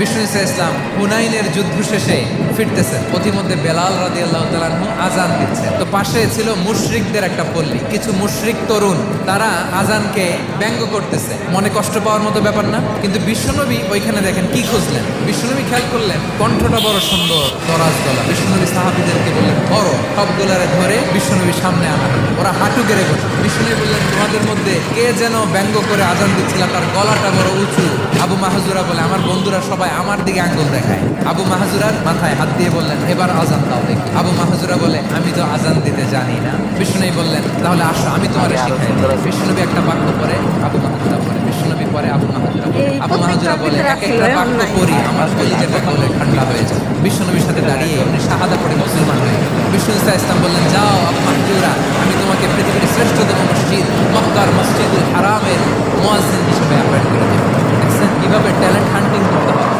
বিষ্ণু ইসা ইসলাম হুনাইনের যুদ্ধ শেষে ফিরতেছেন, পথিমধ্যে বেলাল রাদিয়াল্লাহু তাআলা আনহু আজান দিচ্ছেন। তো পাশে ছিল মুশরিকদের একটা পল্লী, কিছু মুশরিক তরুণ, তারা আজানকে ব্যঙ্গ করতেছে। মনে কষ্ট পাওয়ার মতো ব্যাপার না, কিন্তু বিশ্বনবী ওইখানে দেখেন কি খুঁজলেন। বিশ্বনবী খেয়াল করলেন কণ্ঠটা বড় সুন্দর, দরাজ গলা। বিশ্বনবী সাহাবীদেরকে বললেন ধরো, সবগুলারে ধরে বিশ্বনবী সামনে আনা হলো। ওরা হাঁটু গেড়ে বসে। বিশ্বনবী বললেন তোমাদের মধ্যে কে যেন ব্যঙ্গ করে আজান দিচ্ছিল, তার গলাটা বড় উঁচু। আবু মাহজুরা বলে আমার বন্ধুরা সবাই আমার দিকে আঙ্গুল দেখায়। আবু মাহজুরার মাথায় হাত দিয়ে বললেন এবার আজান দাও দেখি। আবু মাহজুরা বলে আমি তো আজান দিতে জানি না। বিষ্ণুনবী বললেন তাহলে আসো আমি তোমারে শিখাই দিই। বিষ্ণুনবী একটা বাক্য পরে আবু মাহজুরা বলে, বিষ্ণুনবী পরে আবু মাহজুরা বলে। আবু মাহজুরা বলে এক একটা বাক্য পড়ি আমার কলিজাটা বলে ঠান্ডা হয়ে যায়। বিষ্ণুনবীর সাথে দাঁড়িয়ে উনি শাহাদা পড়ে মুসলমান হয়ে গেলেন। বিষ্ণু ইসা ইসলাম বললেন যাও আবু মাহজুরা, আমি তোমাকে পৃথিবীর শ্রেষ্ঠতম মসজিদ মক্কার মসজিদুল হারামের মুয়াজ্জিন হিসেবে অ্যাপয়েন্ট করে দেব। দেখছেন কিভাবে ট্যালেন্ট হান্টিং করতে হয়।